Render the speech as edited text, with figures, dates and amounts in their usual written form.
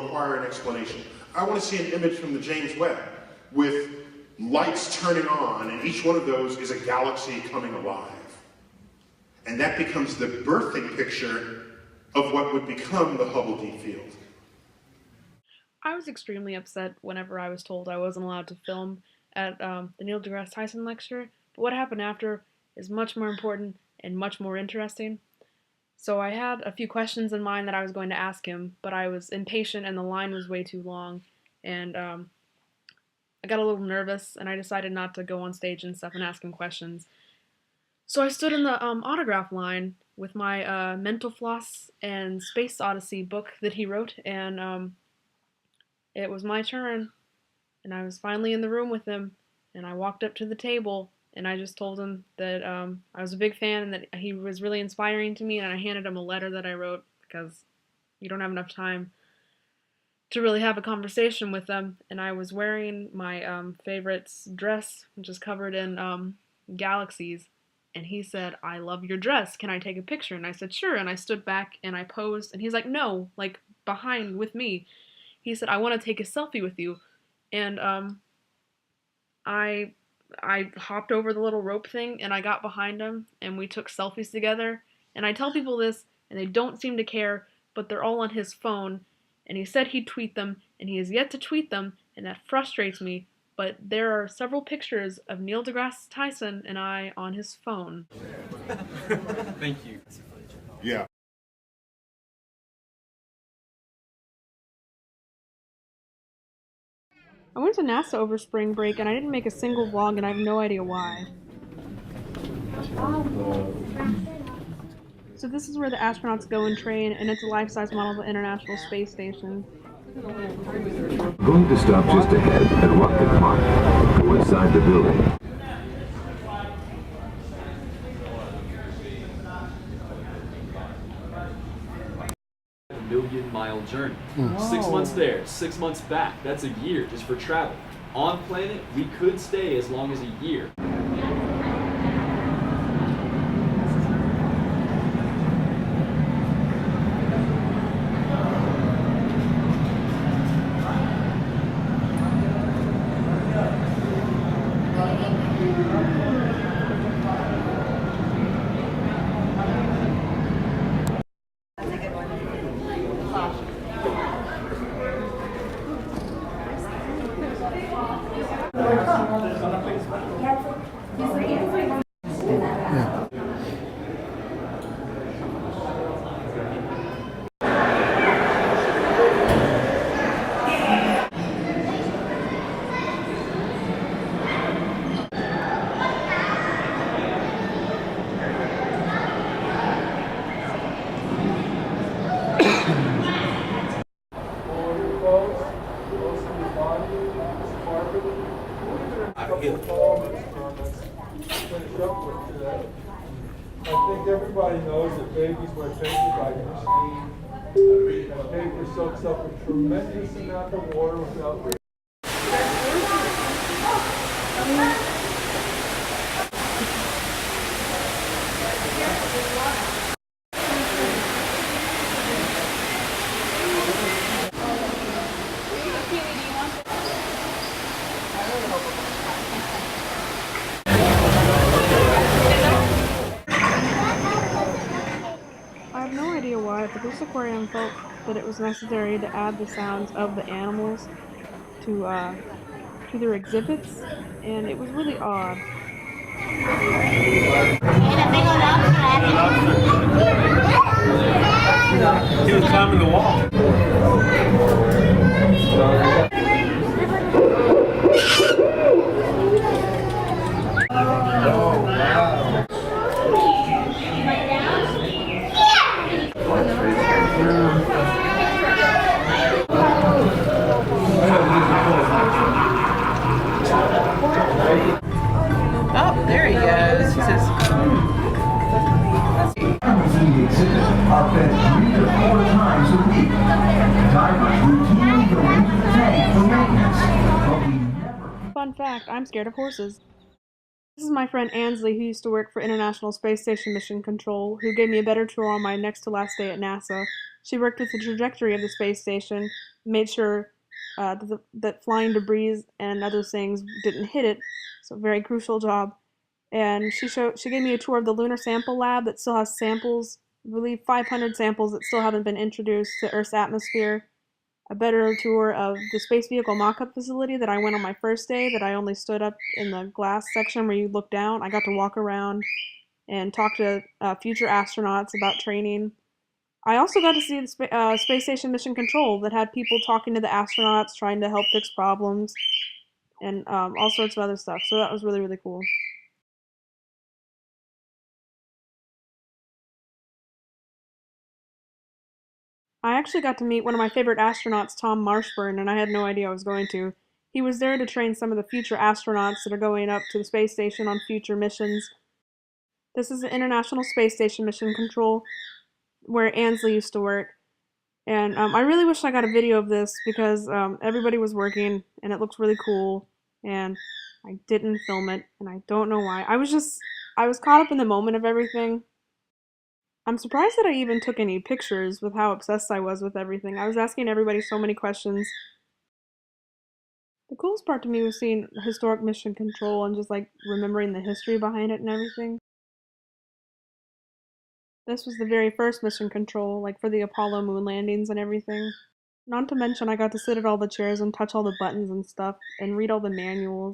require an explanation. I want to see an image from the James Webb with lights turning on, and each one of those is a galaxy coming alive. And that becomes the birthing picture of what would become the Hubble Deep Field. I was extremely upset whenever I was told I wasn't allowed to film at the Neil deGrasse Tyson lecture, but what happened after is much more important and much more interesting. So I had a few questions in mind that I was going to ask him, but I was impatient and the line was way too long, and I got a little nervous, and I decided not to go on stage and stuff and ask him questions. So I stood in the autograph line with my Mental Floss and Space Odyssey book that he wrote, and it was my turn, and I was finally in the room with him, and I walked up to the table, and I just told him that I was a big fan and that he was really inspiring to me, and I handed him a letter that I wrote because you don't have enough time to really have a conversation with them, and I was wearing my favorite dress, which is covered in galaxies, and he said, "I love your dress, can I take a picture?" And I said, "Sure," and I stood back and I posed, and he's like, "No, like behind with me." He said, "I want to take a selfie with you," and I hopped over the little rope thing and I got behind him and we took selfies together. And I tell people this and they don't seem to care, but they're all on his phone. And he said he'd tweet them, and he has yet to tweet them, and that frustrates me. But there are several pictures of Neil deGrasse Tyson and I on his phone. Thank you. Yeah. I went to NASA over spring break and I didn't make a single vlog, and I have no idea why. So this is where the astronauts go and train, and it's a life-size model of the International Space Station. Going to stop just ahead at Rocket Park. Go inside the building. Million-mile journey. 6 months there, 6 months back. That's a year just for travel. On planet, we could stay as long as a year. I think everybody knows that babies were taken by pristine, and paper soaks up a tremendous amount of water without. I have no idea why, but this aquarium felt that it was necessary to add the sounds of the animals to their exhibits, and it was really odd. He was climbing the wall. Oh, there he goes. He says, Are fed 3 to 4 times a week. Divers routinely go into the tank for maintenance, but we never. Fun fact, I'm scared of horses. This is my friend Ansley, who used to work for International Space Station Mission Control, who gave me a better tour on my next to last day at NASA. She worked with the trajectory of the space station, made sure that flying debris and other things didn't hit it. So very crucial job. And she gave me a tour of the lunar sample lab that still has samples, I believe 500 samples that still haven't been introduced to Earth's atmosphere. A better tour of the space vehicle mock-up facility that I went on my first day, that I only stood up in the glass section where you look down. I got to walk around and talk to future astronauts about training. I also got to see the space station mission control that had people talking to the astronauts, trying to help fix problems, and all sorts of other stuff. So that was really, really cool. I actually got to meet one of my favorite astronauts, Tom Marshburn, and I had no idea I was going to. He was there to train some of the future astronauts that are going up to the space station on future missions. This is the International Space Station Mission Control, where Ansley used to work. And I really wish I got a video of this because everybody was working and it looks really cool. And I didn't film it, and I don't know why. I was caught up in the moment of everything. I'm surprised that I even took any pictures with how obsessed I was with everything. I was asking everybody so many questions. The coolest part to me was seeing historic mission control and just like remembering the history behind it and everything. This was the very first mission control, like for the Apollo moon landings and everything. Not to mention I got to sit at all the chairs and touch all the buttons and stuff and read all the manuals.